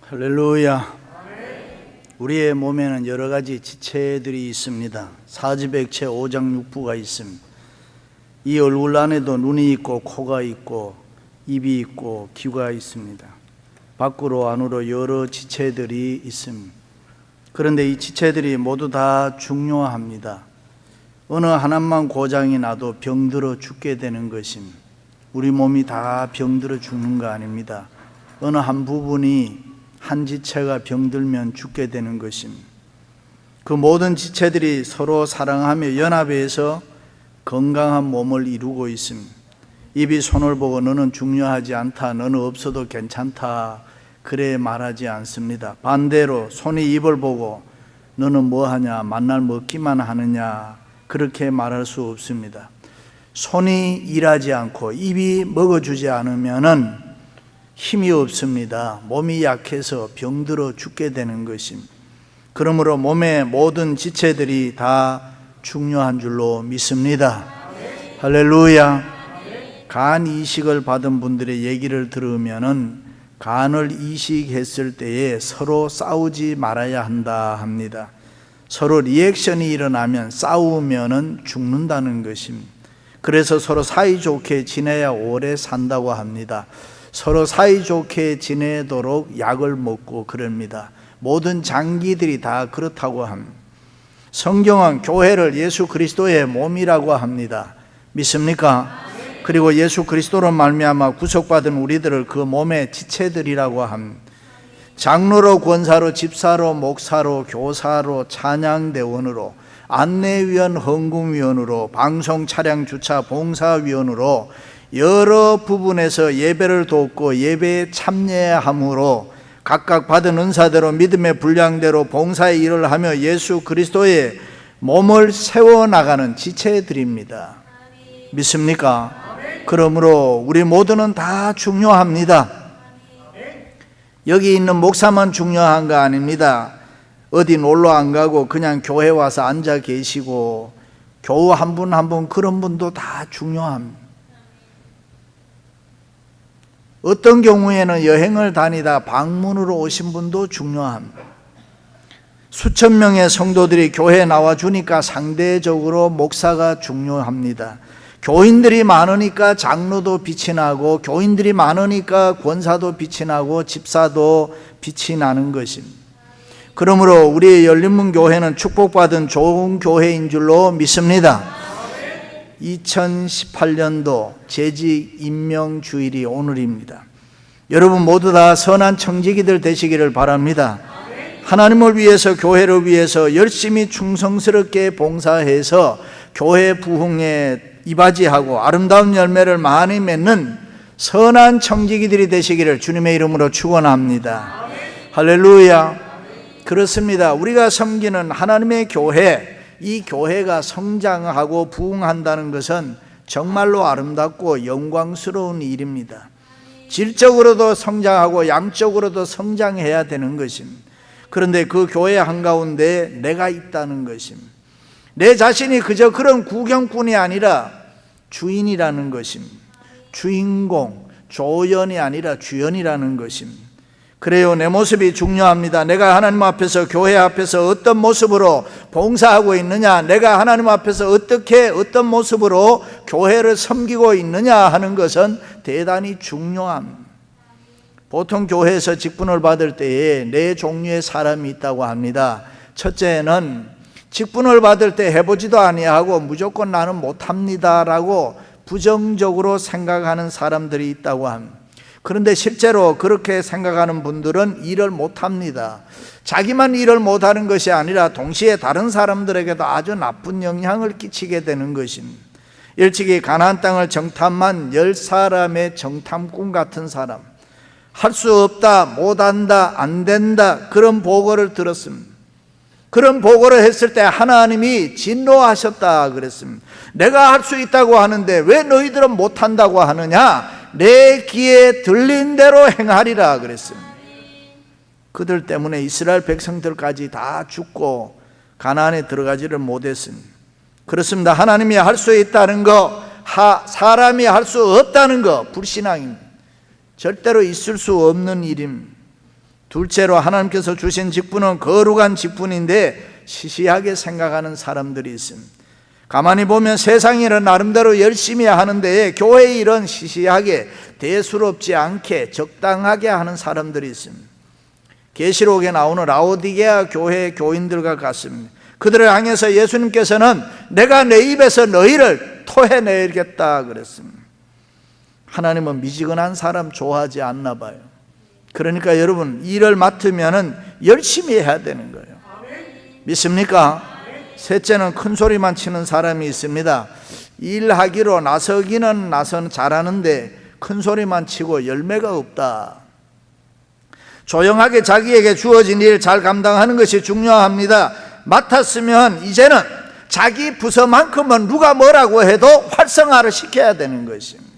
할렐루야. 우리의 몸에는 여러 가지 지체들이 있습니다. 사지백체 5장 6부가 있습니다. 이 얼굴 안에도 눈이 있고 코가 있고 입이 있고 귀가 있습니다. 밖으로 안으로 여러 지체들이 있습니다. 그런데 이 지체들이 모두 다 중요합니다. 어느 하나만 고장이 나도 병들어 죽게 되는 것입니다. 우리 몸이 다 병들어 죽는 거 아닙니다. 어느 한 부분이 한 지체가 병들면 죽게 되는 것입니다. 그 모든 지체들이 서로 사랑하며 연합해서 건강한 몸을 이루고 있습니다. 입이 손을 보고 너는 중요하지 않다, 너는 없어도 괜찮다, 그래 말하지 않습니다. 반대로 손이 입을 보고 너는 뭐하냐, 만날 먹기만 하느냐, 그렇게 말할 수 없습니다. 손이 일하지 않고 입이 먹어주지 않으면은 힘이 없습니다. 몸이 약해서 병들어 죽게 되는 것입니다. 그러므로 몸의 모든 지체들이 다 중요한 줄로 믿습니다. 할렐루야. 간 이식을 받은 분들의 얘기를 들으면은 간을 이식했을 때에 서로 싸우지 말아야 한다 합니다. 서로 리액션이 일어나면 싸우면은 죽는다는 것입니다. 그래서 서로 사이좋게 지내야 오래 산다고 합니다. 서로 사이좋게 지내도록 약을 먹고 그럽니다. 모든 장기들이 다 그렇다고 합니다. 성경은 교회를 예수 그리스도의 몸이라고 합니다. 믿습니까? 그리고 예수 그리스도로 말미암아 구속받은 우리들을 그 몸의 지체들이라고 합니다. 장로로, 권사로, 집사로, 목사로, 교사로, 찬양대원으로, 안내위원, 헌금위원으로, 방송 차량 주차 봉사위원으로 여러 부분에서 예배를 돕고 예배에 참여함으로 각각 받은 은사대로 믿음의 분량대로 봉사의 일을 하며 예수 그리스도의 몸을 세워나가는 지체들입니다. 믿습니까? 그러므로 우리 모두는 다 중요합니다. 여기 있는 목사만 중요한 거 아닙니다. 어디 놀러 안 가고 그냥 교회 와서 앉아 계시고 교우 한 분 한 분 그런 분도 다 중요합니다. 어떤 경우에는 여행을 다니다 방문으로 오신 분도 중요합니다. 수천 명의 성도들이 교회에 나와주니까 상대적으로 목사가 중요합니다. 교인들이 많으니까 장로도 빛이 나고, 교인들이 많으니까 권사도 빛이 나고, 집사도 빛이 나는 것입니다. 그러므로 우리의 열린문 교회는 축복받은 좋은 교회인 줄로 믿습니다. 2018년도 재직 임명 주일이 오늘입니다. 여러분 모두 다 선한 청지기들 되시기를 바랍니다. 하나님을 위해서, 교회를 위해서 열심히 충성스럽게 봉사해서 교회 부흥에 이바지하고 아름다운 열매를 많이 맺는 선한 청지기들이 되시기를 주님의 이름으로 축원합니다. 할렐루야. 그렇습니다. 우리가 섬기는 하나님의 교회, 이 교회가 성장하고 부흥한다는 것은 정말로 아름답고 영광스러운 일입니다. 질적으로도 성장하고 양적으로도 성장해야 되는 것입니다. 그런데 그 교회 한가운데 내가 있다는 것입니다. 내 자신이 그저 그런 구경꾼이 아니라 주인이라는 것입니다. 주인공, 조연이 아니라 주연이라는 것입니다. 그래요, 내 모습이 중요합니다. 내가 하나님 앞에서, 교회 앞에서 어떤 모습으로 봉사하고 있느냐, 내가 하나님 앞에서 어떤 모습으로 교회를 섬기고 있느냐 하는 것은 대단히 중요합니다. 보통 교회에서 직분을 받을 때에 네 종류의 사람이 있다고 합니다. 첫째는 직분을 받을 때 해보지도 아니하고 무조건 나는 못합니다 라고 부정적으로 생각하는 사람들이 있다고 합니다. 그런데 실제로 그렇게 생각하는 분들은 일을 못합니다. 자기만 일을 못하는 것이 아니라 동시에 다른 사람들에게도 아주 나쁜 영향을 끼치게 되는 것입니다. 일찍이 가나안 땅을 정탐한 10사람의 정탐꾼 같은 사람, 할 수 없다, 못한다, 안 된다, 그런 보고를 들었습니다. 그런 보고를 했을 때 하나님이 진노하셨다 그랬습니다. 내가 할 수 있다고 하는데 왜 너희들은 못한다고 하느냐? 내 귀에 들린 대로 행하리라 그랬습니다. 그들 때문에 이스라엘 백성들까지 다 죽고 가나안에 들어가지를 못했습니다. 그렇습니다. 하나님이 할 수 있다는 거, 사람이 할 수 없다는 거 불신앙입니다. 절대로 있을 수 없는 일입니다. 둘째로 하나님께서 주신 직분은 거룩한 직분인데 시시하게 생각하는 사람들이 있습니다. 가만히 보면 세상 일은 나름대로 열심히 하는데 교회 일은 시시하게 대수롭지 않게 적당하게 하는 사람들이 있습니다. 계시록에 나오는 라오디게아 교회 교인들과 같습니다. 그들을 향해서 예수님께서는 내가 내 입에서 너희를 토해내겠다 그랬습니다. 하나님은 미지근한 사람 좋아하지 않나 봐요. 그러니까 여러분 일을 맡으면 열심히 해야 되는 거예요. 믿습니까? 셋째는 큰 소리만 치는 사람이 있습니다. 일하기로 나서기는 잘하는데 큰 소리만 치고 열매가 없다. 조용하게 자기에게 주어진 일 잘 감당하는 것이 중요합니다. 맡았으면 이제는 자기 부서만큼은 누가 뭐라고 해도 활성화를 시켜야 되는 것입니다.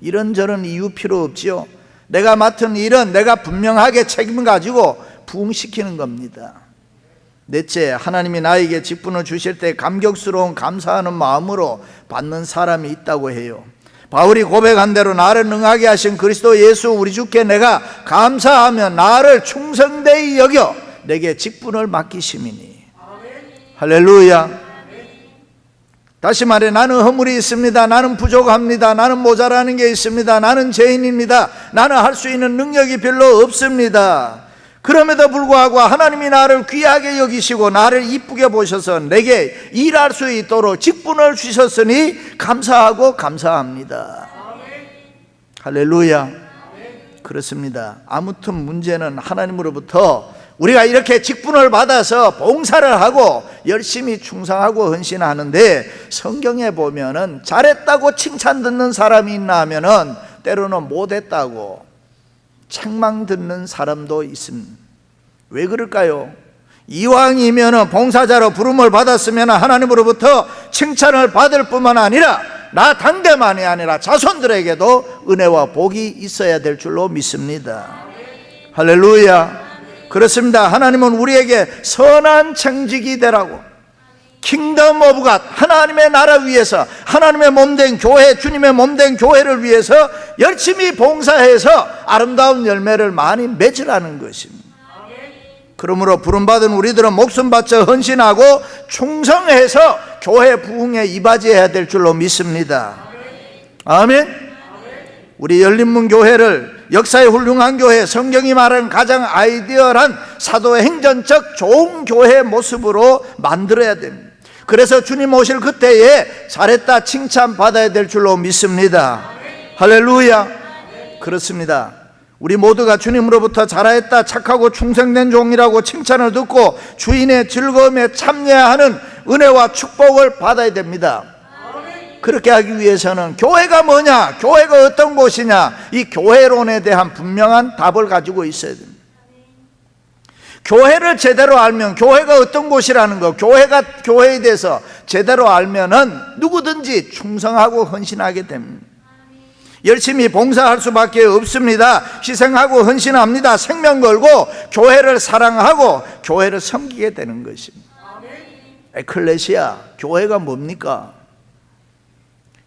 이런저런 이유 필요 없지요. 내가 맡은 일은 내가 분명하게 책임을 가지고 부응시키는 겁니다. 넷째, 하나님이 나에게 직분을 주실 때 감격스러운 감사하는 마음으로 받는 사람이 있다고 해요. 바울이 고백한 대로 나를 능하게 하신 그리스도 예수 우리 주께 내가 감사하며 나를 충성되이 여겨 내게 직분을 맡기심이니. 할렐루야. 다시 말해 나는 허물이 있습니다. 나는 부족합니다. 나는 모자라는 게 있습니다. 나는 죄인입니다. 나는 할 수 있는 능력이 별로 없습니다. 그럼에도 불구하고 하나님이 나를 귀하게 여기시고 나를 이쁘게 보셔서 내게 일할 수 있도록 직분을 주셨으니 감사하고 감사합니다. 할렐루야. 그렇습니다. 아무튼 문제는 하나님으로부터 우리가 이렇게 직분을 받아서 봉사를 하고 열심히 충성하고 헌신하는데 성경에 보면은 잘했다고 칭찬 듣는 사람이 있나 하면은 때로는 못했다고 책망 듣는 사람도 있습니다. 왜 그럴까요? 이왕이면은 봉사자로 부름을 받았으면 하나님으로부터 칭찬을 받을 뿐만 아니라 나 당대만이 아니라 자손들에게도 은혜와 복이 있어야 될 줄로 믿습니다. 할렐루야. 그렇습니다. 하나님은 우리에게 선한 청직이 되라고 킹덤 오브 갓 하나님의 나라 위해서 하나님의 몸된 교회 주님의 몸된 교회를 위해서 열심히 봉사해서 아름다운 열매를 많이 맺으라는 것입니다. 그러므로 부름받은 우리들은 목숨 바쳐 헌신하고 충성해서 교회 부흥에 이바지해야 될 줄로 믿습니다. 아멘. 우리 열린문 교회를 역사의 훌륭한 교회, 성경이 말하는 가장 아이디어한 사도행전적 좋은 교회의 모습으로 만들어야 됩니다. 그래서 주님 오실 그때에 잘했다 칭찬받아야 될 줄로 믿습니다. 할렐루야. 그렇습니다. 우리 모두가 주님으로부터 잘했다 착하고 충성된 종이라고 칭찬을 듣고 주인의 즐거움에 참여하는 은혜와 축복을 받아야 됩니다. 그렇게 하기 위해서는 교회가 뭐냐, 교회가 어떤 곳이냐, 이 교회론에 대한 분명한 답을 가지고 있어야 됩니다. 교회를 제대로 알면 교회가 어떤 곳이라는 거, 교회에 대해서 제대로 알면은 누구든지 충성하고 헌신하게 됩니다. 열심히 봉사할 수밖에 없습니다. 희생하고 헌신합니다. 생명 걸고 교회를 사랑하고 교회를 섬기게 되는 것입니다. 에클레시아, 교회가 뭡니까?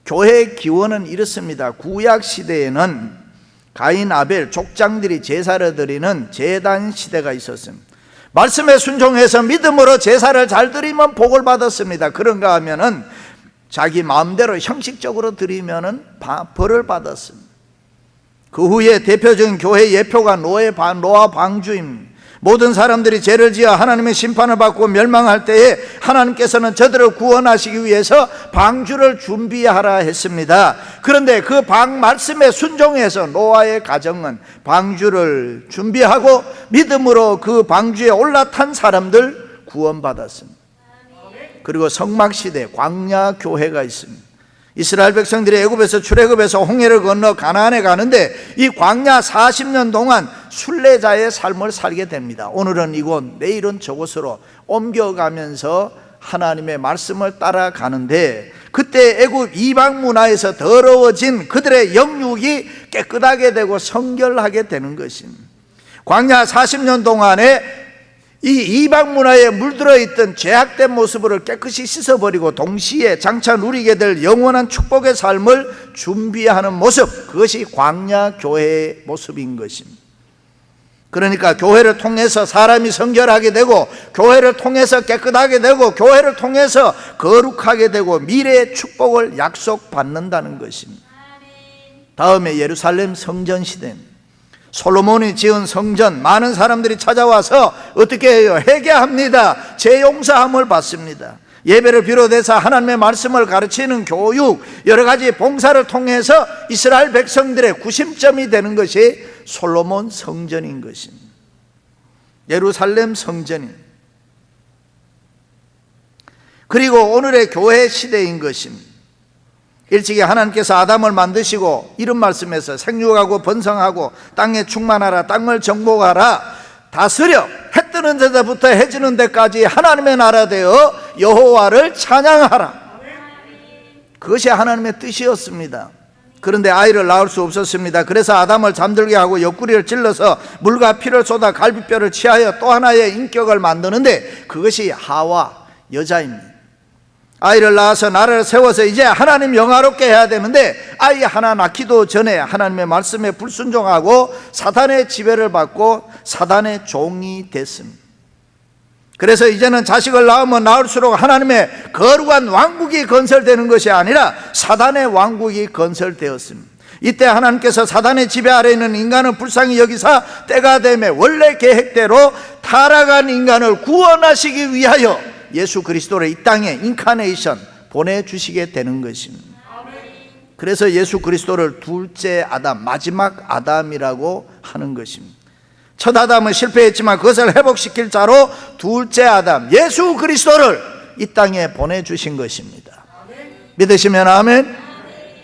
교회의 기원은 이렇습니다. 구약 시대에는 가인, 아벨, 족장들이 제사를 드리는 제단 시대가 있었습니다. 말씀에 순종해서 믿음으로 제사를 잘 드리면 복을 받았습니다. 그런가 하면은 자기 마음대로 형식적으로 드리면은 벌을 받았습니다. 그 후에 대표적인 교회 예표가 노아 방주입니다. 모든 사람들이 죄를 지어 하나님의 심판을 받고 멸망할 때에 하나님께서는 저들을 구원하시기 위해서 방주를 준비하라 했습니다. 그런데 그 말씀에 순종해서 노아의 가정은 방주를 준비하고 믿음으로 그 방주에 올라탄 사람들 구원받았습니다. 그리고 성막시대 광야교회가 있습니다. 이스라엘 백성들이 애굽에서 출애굽해서 홍해를 건너 가나안에 가는데 이 광야 40년 동안 순례자의 삶을 살게 됩니다. 오늘은 이곳, 내일은 저곳으로 옮겨가면서 하나님의 말씀을 따라가는데, 그때 애굽 이방 문화에서 더러워진 그들의 영육이 깨끗하게 되고 성결하게 되는 것입니다. 광야 40년 동안에 이 이방 문화에 물들어 있던 죄악된 모습을 깨끗이 씻어버리고 동시에 장차 누리게 될 영원한 축복의 삶을 준비하는 모습, 그것이 광야 교회의 모습인 것입니다. 그러니까 교회를 통해서 사람이 성결하게 되고, 교회를 통해서 깨끗하게 되고, 교회를 통해서 거룩하게 되고 미래의 축복을 약속받는다는 것입니다. 다음에 예루살렘 성전 시대입니다. 솔로몬이 지은 성전, 많은 사람들이 찾아와서 어떻게 해요? 회개합니다. 재용서함을 받습니다. 예배를 비롯해서 하나님의 말씀을 가르치는 교육, 여러 가지 봉사를 통해서 이스라엘 백성들의 구심점이 되는 것이 솔로몬 성전인 것입니다. 예루살렘 성전입니다. 그리고 오늘의 교회 시대인 것입니다. 일찍이 하나님께서 아담을 만드시고 이런 말씀에서 생육하고 번성하고 땅에 충만하라, 땅을 정복하라, 다스려 해 뜨는 데서부터 해 지는 데까지 하나님의 나라 되어 여호와를 찬양하라. 그것이 하나님의 뜻이었습니다. 그런데 아이를 낳을 수 없었습니다. 그래서 아담을 잠들게 하고 옆구리를 찔러서 물과 피를 쏟아 갈비뼈를 취하여 또 하나의 인격을 만드는데, 그것이 하와, 여자입니다. 아이를 낳아서 나라를 세워서 이제 하나님 영화롭게 해야 되는데, 아이 하나 낳기도 전에 하나님의 말씀에 불순종하고 사단의 지배를 받고 사단의 종이 됐습니다. 그래서 이제는 자식을 낳으면 낳을수록 하나님의 거룩한 왕국이 건설되는 것이 아니라 사단의 왕국이 건설되었습니다. 이때 하나님께서 사단의 지배 아래 있는 인간을 불쌍히 여기사 때가 되매 원래 계획대로 타락한 인간을 구원하시기 위하여 예수 그리스도를 이 땅에 인카네이션 보내주시게 되는 것입니다. 그래서 예수 그리스도를 둘째 아담, 마지막 아담이라고 하는 것입니다. 첫 아담은 실패했지만 그것을 회복시킬 자로 둘째 아담 예수 그리스도를 이 땅에 보내주신 것입니다. 믿으시면 아멘.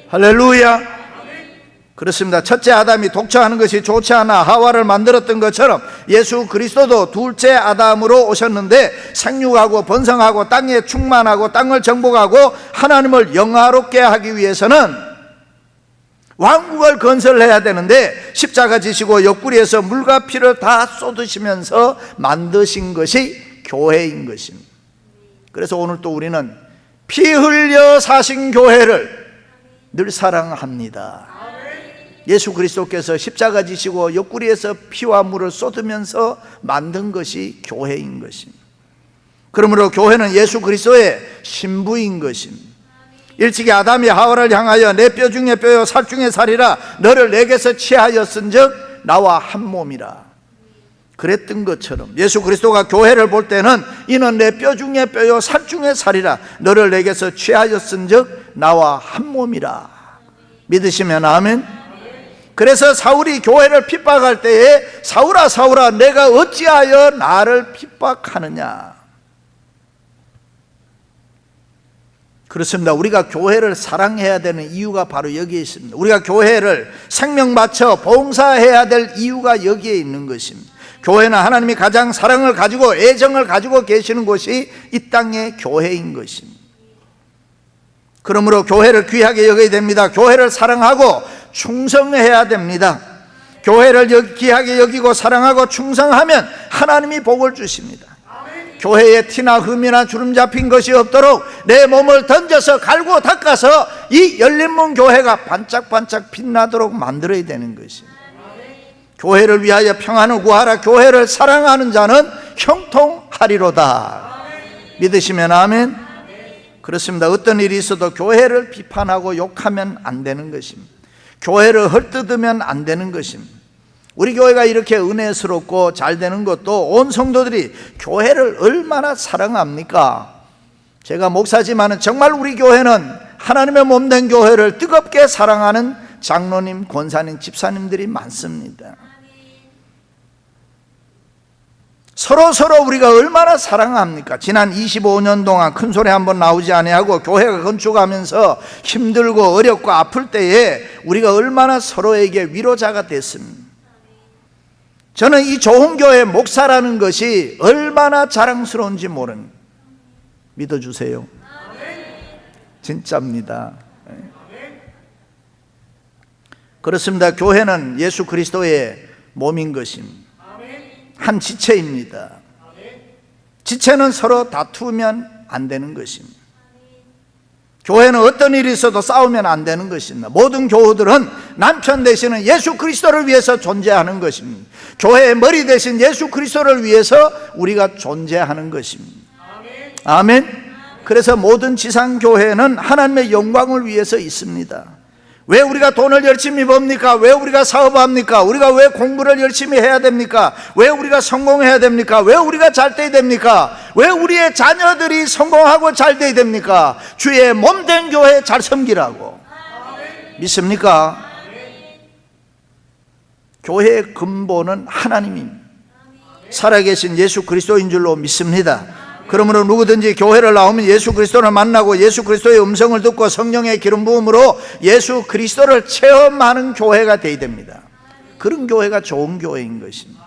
할렐루야. 그렇습니다. 첫째 아담이 독처하는 것이 좋지 않아 하와를 만들었던 것처럼 예수 그리스도도 둘째 아담으로 오셨는데, 생육하고 번성하고 땅에 충만하고 땅을 정복하고 하나님을 영화롭게 하기 위해서는 왕국을 건설해야 되는데, 십자가 지시고 옆구리에서 물과 피를 다 쏟으시면서 만드신 것이 교회인 것입니다. 그래서 오늘 또 우리는 피 흘려 사신 교회를 늘 사랑합니다. 예수 그리스도께서 십자가 지시고 옆구리에서 피와 물을 쏟으면서 만든 것이 교회인 것입니다. 그러므로 교회는 예수 그리스도의 신부인 것입니다. 일찍이 아담이 하와를 향하여 내 뼈 중에 뼈요 살 중에 살이라, 너를 내게서 취하였은즉 나와 한 몸이라 그랬던 것처럼, 예수 그리스도가 교회를 볼 때는 이는 내 뼈 중에 뼈요 살 중에 살이라, 너를 내게서 취하였은즉 나와 한 몸이라. 믿으시면 아멘. 그래서 사울이 교회를 핍박할 때에 사울아 사울아 내가 어찌하여 나를 핍박하느냐. 그렇습니다. 우리가 교회를 사랑해야 되는 이유가 바로 여기에 있습니다. 우리가 교회를 생명 바쳐 봉사해야 될 이유가 여기에 있는 것입니다. 교회는 하나님이 가장 사랑을 가지고 애정을 가지고 계시는 곳이 이 땅의 교회인 것입니다. 그러므로 교회를 귀하게 여겨야 됩니다. 교회를 사랑하고 충성해야 됩니다. 교회를 귀하게 여기고 사랑하고 충성하면 하나님이 복을 주십니다. 교회에 티나 흠이나 주름 잡힌 것이 없도록 내 몸을 던져서 갈고 닦아서 이 열린문 교회가 반짝반짝 빛나도록 만들어야 되는 것입니다. 교회를 위하여 평안을 구하라. 교회를 사랑하는 자는 형통하리로다. 믿으시면 아멘. 그렇습니다. 어떤 일이 있어도 교회를 비판하고 욕하면 안 되는 것입니다. 교회를 헐뜯으면 안 되는 것입니다. 우리 교회가 이렇게 은혜스럽고 잘 되는 것도 온 성도들이 교회를 얼마나 사랑합니까? 제가 목사지만 정말 우리 교회는 하나님의 몸된 교회를 뜨겁게 사랑하는 장로님, 권사님, 집사님들이 많습니다. 서로 우리가 얼마나 사랑합니까? 지난 25년 동안 큰 소리 한번 나오지 아니하고 교회가 건축하면서 힘들고 어렵고 아플 때에 우리가 얼마나 서로에게 위로자가 됐습니다. 저는 이 좋은 교회 목사라는 것이 얼마나 자랑스러운지 모릅니다. 믿어주세요. 진짜입니다. 그렇습니다. 교회는 예수 그리스도의 몸인 것입니다. 한 지체입니다. 지체는 서로 다투면 안 되는 것입니다. 교회는 어떤 일이 있어도 싸우면 안 되는 것입니다. 모든 교우들은 남편 되시는 예수 그리스도를 위해서 존재하는 것입니다. 교회의 머리 되신 예수 그리스도를 위해서 우리가 존재하는 것입니다. 아멘. 그래서 모든 지상교회는 하나님의 영광을 위해서 있습니다. 왜 우리가 돈을 열심히 법니까? 왜 우리가 사업합니까? 우리가 왜 공부를 열심히 해야 됩니까? 왜 우리가 성공해야 됩니까? 왜 우리가 잘 돼야 됩니까? 왜 우리의 자녀들이 성공하고 잘 돼야 됩니까? 주의 몸된 교회 잘 섬기라고. 믿습니까? 교회의 근본은 하나님입니다. 살아계신 예수 그리스도인 줄로 믿습니다. 그러므로 누구든지 교회를 나오면 예수 그리스도를 만나고 예수 그리스도의 음성을 듣고 성령의 기름 부음으로 예수 그리스도를 체험하는 교회가 되어야 됩니다. 그런 교회가 좋은 교회인 것입니다.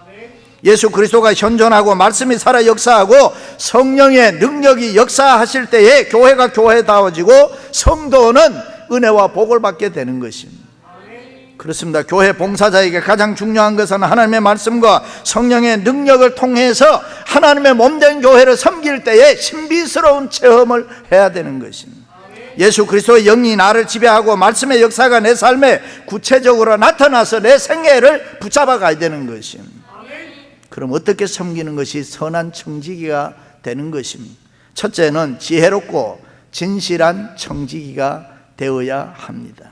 예수 그리스도가 현존하고 말씀이 살아 역사하고 성령의 능력이 역사하실 때에 교회가 교회다워지고 성도는 은혜와 복을 받게 되는 것입니다. 그렇습니다. 교회 봉사자에게 가장 중요한 것은 하나님의 말씀과 성령의 능력을 통해서 하나님의 몸된 교회를 섬길 때에 신비스러운 체험을 해야 되는 것입니다. 예수 그리스도의 영이 나를 지배하고 말씀의 역사가 내 삶에 구체적으로 나타나서 내 생애를 붙잡아 가야 되는 것입니다. 그럼 어떻게 섬기는 것이 선한 청지기가 되는 것입니다. 첫째는 지혜롭고 진실한 청지기가 되어야 합니다.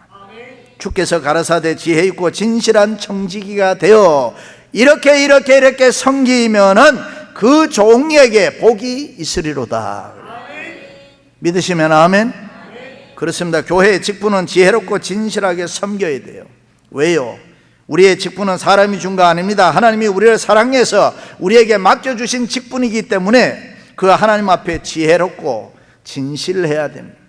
주께서 가라사대 지혜 있고 진실한 청지기가 되어 이렇게 섬기면은 그 종에게 복이 있으리로다. 믿으시면 아멘. 그렇습니다. 교회의 직분은 지혜롭고 진실하게 섬겨야 돼요. 왜요? 우리의 직분은 사람이 준 거 아닙니다. 하나님이 우리를 사랑해서 우리에게 맡겨주신 직분이기 때문에 그 하나님 앞에 지혜롭고 진실해야 됩니다.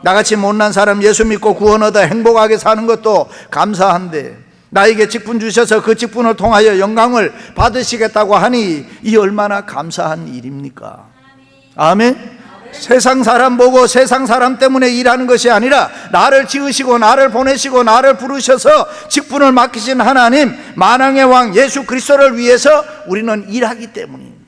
나같이 못난 사람 예수 믿고 구원 얻어 행복하게 사는 것도 감사한데 나에게 직분 주셔서 그 직분을 통하여 영광을 받으시겠다고 하니 이 얼마나 감사한 일입니까? 아멘. 세상 사람 보고 세상 사람 때문에 일하는 것이 아니라 나를 지으시고 나를 보내시고 나를 부르셔서 직분을 맡기신 하나님 만왕의 왕 예수 그리스도를 위해서 우리는 일하기 때문입니다.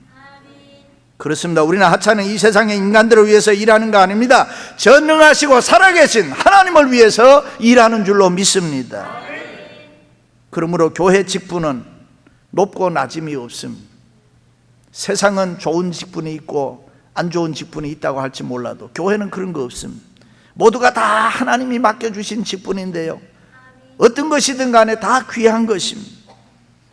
그렇습니다. 우리는 하찮은 이 세상의 인간들을 위해서 일하는 거 아닙니다. 전능하시고 살아계신 하나님을 위해서 일하는 줄로 믿습니다. 그러므로 교회 직분은 높고 낮음이 없습니다. 세상은 좋은 직분이 있고 안 좋은 직분이 있다고 할지 몰라도 교회는 그런 거 없습니다. 모두가 다 하나님이 맡겨주신 직분인데요, 어떤 것이든 간에 다 귀한 것입니다.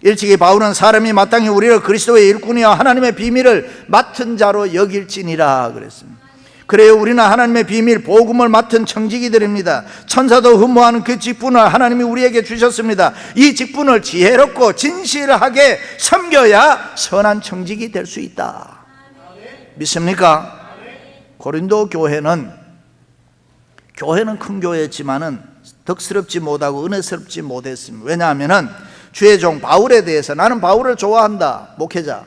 일찍이 바울은 사람이 마땅히 우리를 그리스도의 일꾼이여 하나님의 비밀을 맡은 자로 여길지니라 그랬습니다. 그래요, 우리는 하나님의 비밀 복음을 맡은 청지기들입니다. 천사도 흠모하는 그 직분을 하나님이 우리에게 주셨습니다. 이 직분을 지혜롭고 진실하게 섬겨야 선한 청지기 될 수 있다. 믿습니까? 고린도 교회는 큰 교회였지만은 덕스럽지 못하고 은혜스럽지 못했습니다. 왜냐하면은 주의 종 바울에 대해서 나는 바울을 좋아한다, 목회자,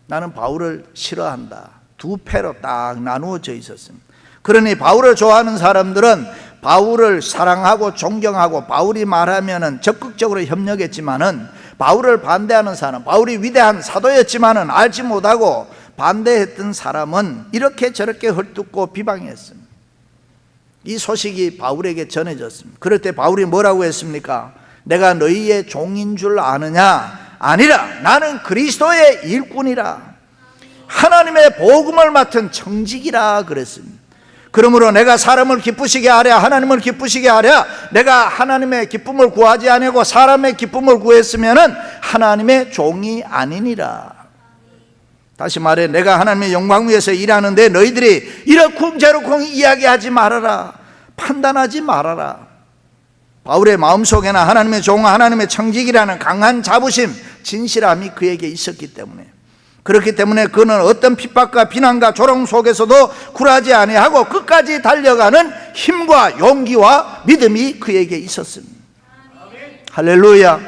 나는 바울을 싫어한다, 두 패로 딱 나누어져 있었습니다. 그러니 바울을 좋아하는 사람들은 바울을 사랑하고 존경하고 바울이 말하면은 적극적으로 협력했지만은 바울을 반대하는 사람, 바울이 위대한 사도였지만은 알지 못하고 반대했던 사람은 이렇게 저렇게 헐뜯고 비방했습니다. 이 소식이 바울에게 전해졌습니다. 그럴 때 바울이 뭐라고 했습니까? 내가 너희의 종인 줄 아느냐? 아니라 나는 그리스도의 일꾼이라, 하나님의 복음을 맡은 청직이라 그랬습니다. 그러므로 내가 사람을 기쁘시게 하랴 하나님을 기쁘시게 하랴, 내가 하나님의 기쁨을 구하지 아니하고 사람의 기쁨을 구했으면은 하나님의 종이 아니니라. 다시 말해, 내가 하나님의 영광 위해서 일하는데 너희들이 이러쿵저러쿵 이야기하지 말아라, 판단하지 말아라. 바울의 마음속에는 하나님의 종, 하나님의 청직이라는 강한 자부심, 진실함이 그에게 있었기 때문에 그렇기 때문에 그는 어떤 핍박과 비난과 조롱 속에서도 굴하지 아니하고 끝까지 달려가는 힘과 용기와 믿음이 그에게 있었습니다. 할렐루야.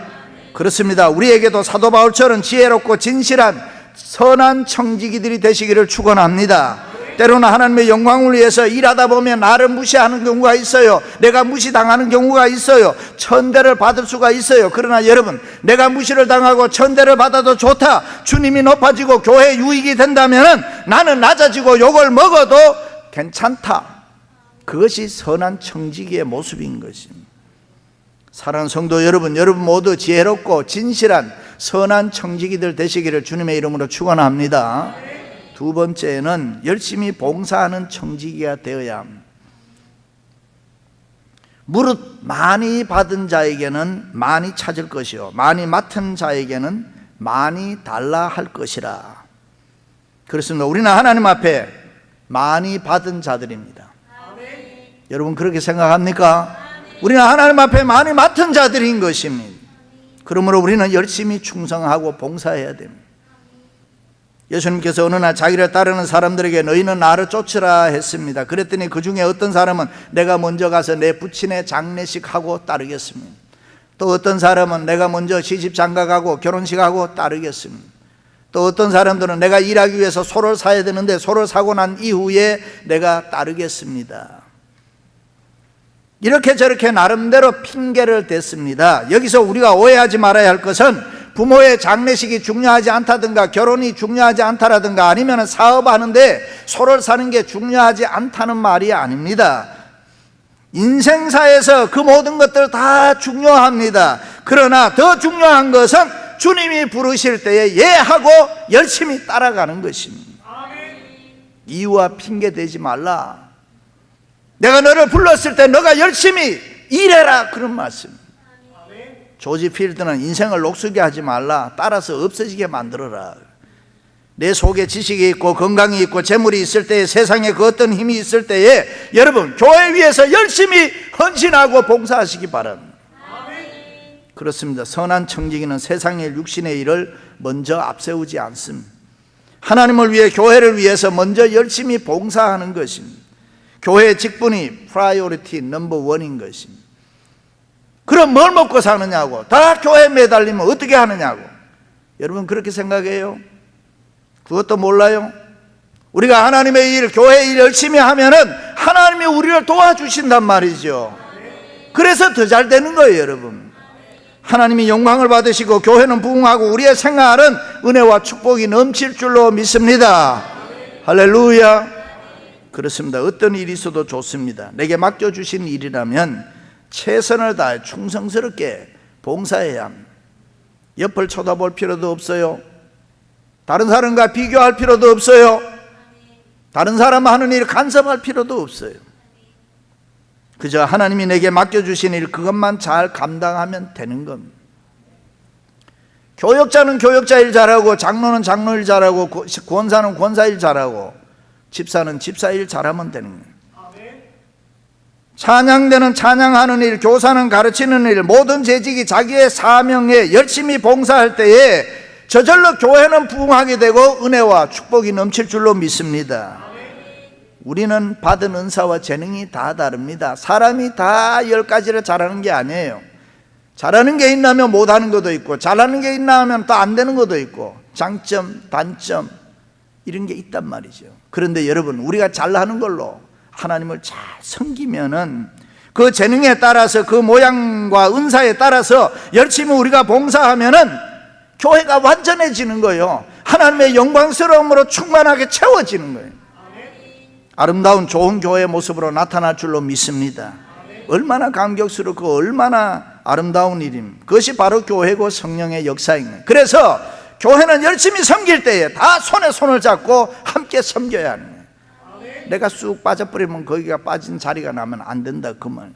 그렇습니다. 우리에게도 사도 바울처럼 지혜롭고 진실한 선한 청지기들이 되시기를 축원합니다. 때로는 하나님의 영광을 위해서 일하다 보면 나를 무시하는 경우가 있어요. 내가 무시당하는 경우가 있어요. 천대를 받을 수가 있어요. 그러나 여러분, 내가 무시를 당하고 천대를 받아도 좋다, 주님이 높아지고 교회 유익이 된다면 나는 낮아지고 욕을 먹어도 괜찮다. 그것이 선한 청지기의 모습인 것입니다. 사랑하는 성도 여러분, 여러분 모두 지혜롭고 진실한 선한 청지기들 되시기를 주님의 이름으로 축원합니다. 두 번째는 열심히 봉사하는 청지기가 되어야 합니다. 무릇 많이 받은 자에게는 많이 찾을 것이요 많이 맡은 자에게는 많이 달라 할 것이라. 그렇습니다. 우리는 하나님 앞에 많이 받은 자들입니다. 여러분 그렇게 생각합니까? 우리는 하나님 앞에 많이 맡은 자들인 것입니다. 그러므로 우리는 열심히 충성하고 봉사해야 됩니다. 예수님께서 어느 날 자기를 따르는 사람들에게 너희는 나를 쫓으라 했습니다. 그랬더니 그 중에 어떤 사람은 내가 먼저 가서 내 부친의 장례식하고 따르겠습니다. 또 어떤 사람은 내가 먼저 시집 장가가고 결혼식하고 따르겠습니다. 또 어떤 사람들은 내가 일하기 위해서 소를 사야 되는데 소를 사고 난 이후에 내가 따르겠습니다. 이렇게 저렇게 나름대로 핑계를 댔습니다. 여기서 우리가 오해하지 말아야 할 것은 부모의 장례식이 중요하지 않다든가 결혼이 중요하지 않다라든가 아니면 사업하는데 소를 사는 게 중요하지 않다는 말이 아닙니다. 인생사에서 그 모든 것들 다 중요합니다. 그러나 더 중요한 것은 주님이 부르실 때에 예하고 열심히 따라가는 것입니다. 이유와 핑계 대지 말라. 내가 너를 불렀을 때 너가 열심히 일해라, 그런 말씀. 조지 필드는 인생을 녹슬게 하지 말라, 따라서 없어지게 만들어라. 내 속에 지식이 있고 건강이 있고 재물이 있을 때에, 세상에 그 어떤 힘이 있을 때에 여러분 교회 위해서 열심히 헌신하고 봉사하시기 바랍니다. 그렇습니다. 선한 청지기는 세상의 육신의 일을 먼저 앞세우지 않습니다. 하나님을 위해, 교회를 위해서 먼저 열심히 봉사하는 것입니다. 교회의 직분이 프라이오리티 넘버 원인 것입니다. 그럼 뭘 먹고 사느냐고, 다 교회에 매달리면 어떻게 하느냐고. 여러분 그렇게 생각해요? 그것도 몰라요? 우리가 하나님의 일, 교회의 일 열심히 하면은 하나님이 우리를 도와주신단 말이죠. 그래서 더 잘 되는 거예요. 여러분, 하나님이 영광을 받으시고 교회는 부흥하고 우리의 생활은 은혜와 축복이 넘칠 줄로 믿습니다. 할렐루야. 그렇습니다. 어떤 일이 있어도 좋습니다. 내게 맡겨주신 일이라면 최선을 다해 충성스럽게 봉사해야 합니다. 옆을 쳐다볼 필요도 없어요. 다른 사람과 비교할 필요도 없어요. 다른 사람 하는 일 간섭할 필요도 없어요. 그저 하나님이 내게 맡겨주신 일, 그것만 잘 감당하면 되는 겁니다. 교역자는 교역자 일 잘하고, 장로는 장로 일 잘하고, 권사는 권사 일 잘하고, 집사는 집사 일 잘하면 되는 거예요. 찬양대는 찬양하는 일, 교사는 가르치는 일, 모든 재직이 자기의 사명에 열심히 봉사할 때에 저절로 교회는 부흥하게 되고 은혜와 축복이 넘칠 줄로 믿습니다. 우리는 받은 은사와 재능이 다 다릅니다. 사람이 다 10가지를 잘하는 게 아니에요. 잘하는 게 있나면 못하는 것도 있고, 잘하는 게 있나 하면 또 안 되는 것도 있고, 장점, 단점 이런 게 있단 말이죠. 그런데 여러분, 우리가 잘하는 걸로 하나님을 잘 섬기면은 그 재능에 따라서, 그 모양과 은사에 따라서 열심히 우리가 봉사하면은 교회가 완전해지는 거예요. 하나님의 영광스러움으로 충만하게 채워지는 거예요. 아름다운 좋은 교회의 모습으로 나타날 줄로 믿습니다. 얼마나 감격스럽고 얼마나 아름다운 일입니다. 그것이 바로 교회고 성령의 역사인 거예요. 그래서 교회는 열심히 섬길 때에 다 손에 손을 잡고 함께 섬겨야 하는 거예요. 내가 쑥 빠져버리면 거기가 빠진 자리가 나면 안 된다, 그 말.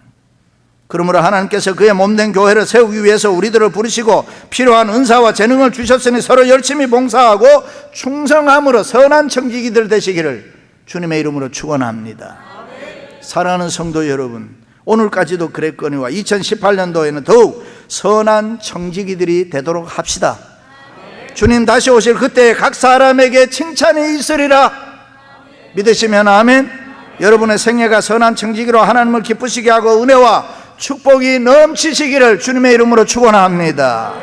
그러므로 하나님께서 그의 몸된 교회를 세우기 위해서 우리들을 부르시고 필요한 은사와 재능을 주셨으니 서로 열심히 봉사하고 충성함으로 선한 청지기들 되시기를 주님의 이름으로 축원합니다. 사랑하는 성도 여러분, 오늘까지도 그랬거니와 2018년도에는 더욱 선한 청지기들이 되도록 합시다. 주님 다시 오실 그때 각 사람에게 칭찬이 있으리라. 믿으시면 아멘. 여러분의 생애가 선한 청지기로 하나님을 기쁘시게 하고 은혜와 축복이 넘치시기를 주님의 이름으로 축원합니다.